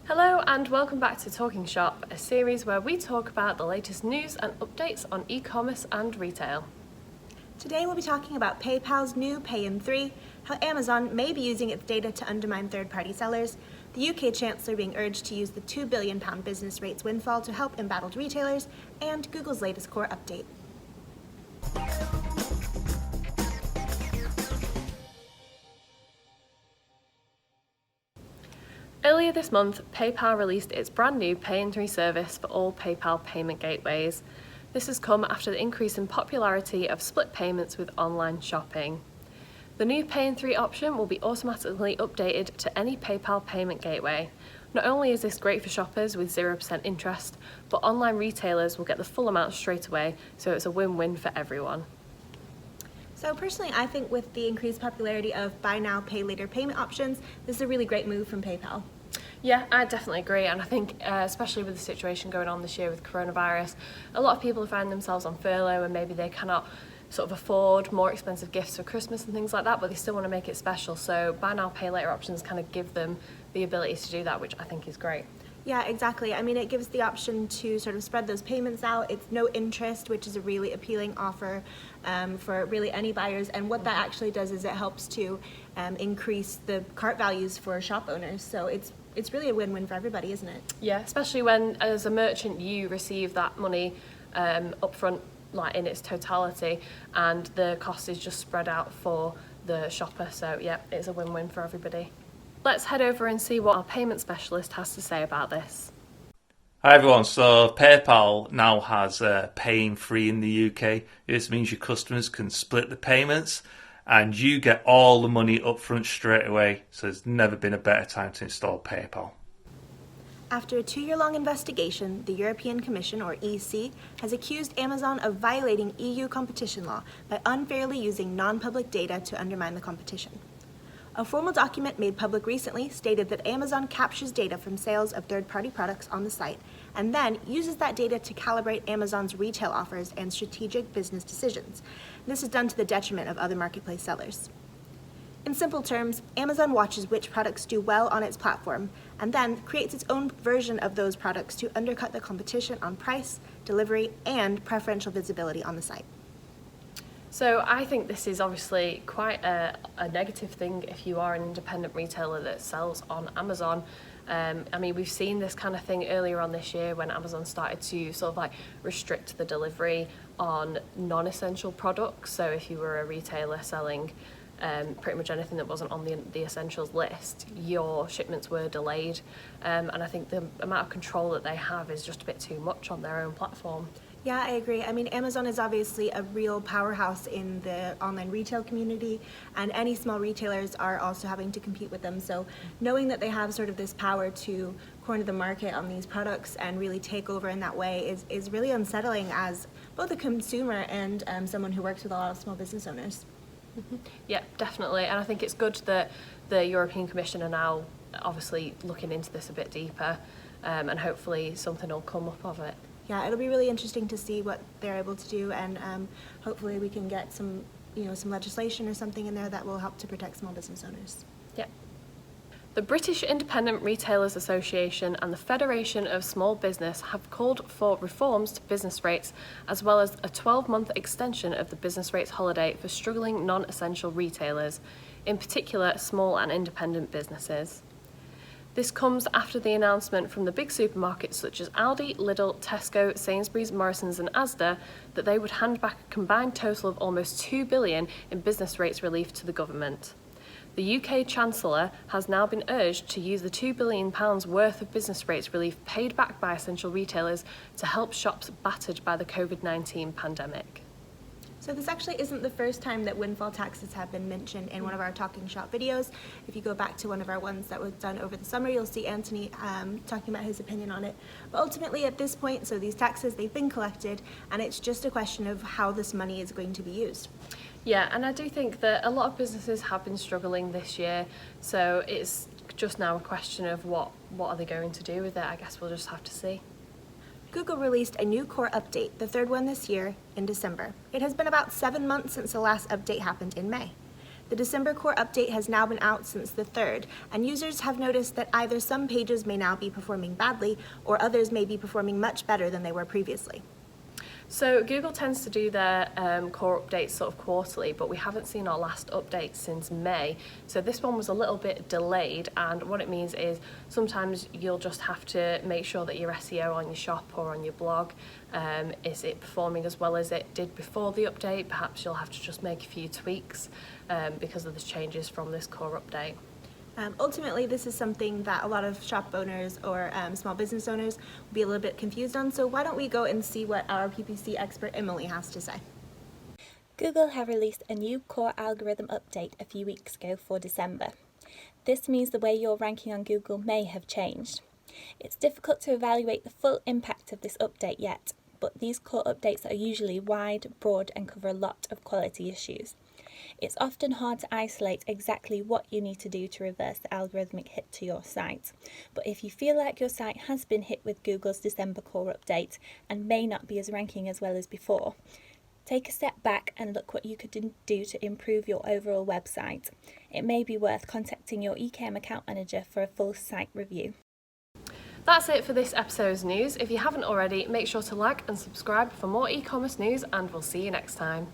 Hello and welcome back to Talking Shop, a series where we talk about the latest news and updates on e-commerce and retail. Today we'll be talking about PayPal's new Pay in 3, how Amazon may be using its data to undermine third-party sellers, the UK Chancellor being urged to use the £2 billion business rates windfall to help embattled retailers, and Google's latest core update. Earlier this month, PayPal released its brand new Pay in 3 service for all PayPal payment gateways. This has come after the increase in popularity of split payments with online shopping. The new Pay in 3 option will be automatically updated to any PayPal payment gateway. Not only is this great for shoppers with 0% interest, but online retailers will get the full amount straight away, so it's a win-win for everyone. So personally, I think with the increased popularity of buy now, pay later payment options, this is a really great move from PayPal. Yeah, I definitely agree, and I think especially with the situation going on this year with coronavirus, a lot of people find themselves on furlough and maybe they cannot sort of afford more expensive gifts for Christmas and things like that, but they still want to make it special. So buy now, pay later options kind of give them the ability to do that, which I think is great. Yeah, exactly. I mean, it gives the option to sort of spread those payments out. It's no interest, which is a really appealing offer for really any buyers. And what that actually does is it helps to increase the cart values for shop owners. So it's really a win-win for everybody, isn't it? Yeah, especially when, as a merchant, you receive that money upfront, like in its totality, and the cost is just spread out for the shopper. So yeah, it's a win-win for everybody. Let's head over and see what our payment specialist has to say about this. Hi everyone, so PayPal now has Pay in 3 in the UK. This means your customers can split the payments and you get all the money up front straight away, so there's never been a better time to install PayPal. After a 2-year-long investigation, the European Commission, or EC, has accused Amazon of violating EU competition law by unfairly using non-public data to undermine the competition. A formal document made public recently stated that Amazon captures data from sales of third-party products on the site and then uses that data to calibrate Amazon's retail offers and strategic business decisions. This is done to the detriment of other marketplace sellers. In simple terms, Amazon watches which products do well on its platform and then creates its own version of those products to undercut the competition on price, delivery, and preferential visibility on the site. So I think this is obviously quite a negative thing if you are an independent retailer that sells on Amazon. I mean, we've seen this kind of thing earlier on this year when Amazon started to sort of like restrict the delivery on non-essential products. So if you were a retailer selling pretty much anything that wasn't on the essentials list, your shipments were delayed. And I think the amount of control that they have is just a bit too much on their own platform. Yeah, I agree. I mean, Amazon is obviously a real powerhouse in the online retail community, and any small retailers are also having to compete with them. So knowing that they have sort of this power to corner the market on these products and really take over in that way is really unsettling as both a consumer and someone who works with a lot of small business owners. Mm-hmm. Yeah, definitely. And I think it's good that the European Commission are now obviously looking into this a bit deeper, and hopefully something will come up of it. Yeah, it'll be really interesting to see what they're able to do, and hopefully we can get some legislation or something in there that will help to protect small business owners. Yeah. The British Independent Retailers Association and the Federation of Small Business have called for reforms to business rates, as well as a 12-month extension of the business rates holiday for struggling non-essential retailers, in particular small and independent businesses. This comes after the announcement from the big supermarkets such as Aldi, Lidl, Tesco, Sainsbury's, Morrisons and Asda that they would hand back a combined total of almost £2 billion in business rates relief to the government. The UK Chancellor has now been urged to use the £2 billion worth of business rates relief paid back by essential retailers to help shops battered by the COVID-19 pandemic. So this actually isn't the first time that windfall taxes have been mentioned in one of our Talking Shop videos. If you go back to one of our ones that was done over the summer, you'll see Anthony talking about his opinion on it. But ultimately at this point, so these taxes, they've been collected, and it's just a question of how this money is going to be used. Yeah, and I do think that a lot of businesses have been struggling this year, so it's just now a question of what are they going to do with it. I guess we'll just have to see. Google released a new core update, the third one this year, in December. It has been about 7 months since the last update happened in May. The December core update has now been out since the 3rd, and users have noticed that either some pages may now be performing badly, or others may be performing much better than they were previously. So Google tends to do their core updates sort of quarterly, but we haven't seen our last update since May. So this one was a little bit delayed, and what it means is sometimes you'll just have to make sure that your SEO on your shop or on your blog, is it performing as well as it did before the update. Perhaps you'll have to just make a few tweaks because of the changes from this core update. Ultimately, this is something that a lot of shop owners or small business owners will be a little bit confused on, so why don't we go and see what our PPC expert Emily has to say. Google have released a new core algorithm update a few weeks ago for December. This means the way you're ranking on Google may have changed. It's difficult to evaluate the full impact of this update yet, but these core updates are usually wide, broad, and cover a lot of quality issues. It's often hard to isolate exactly what you need to do to reverse the algorithmic hit to your site, but if you feel like your site has been hit with Google's December core update and may not be as ranking as well as before, take a step back and look what you could do to improve your overall website. It may be worth contacting your eCam account manager for a full site review. That's it for this episode's news. If you haven't already, make sure to like and subscribe for more e-commerce news, and we'll see you next time.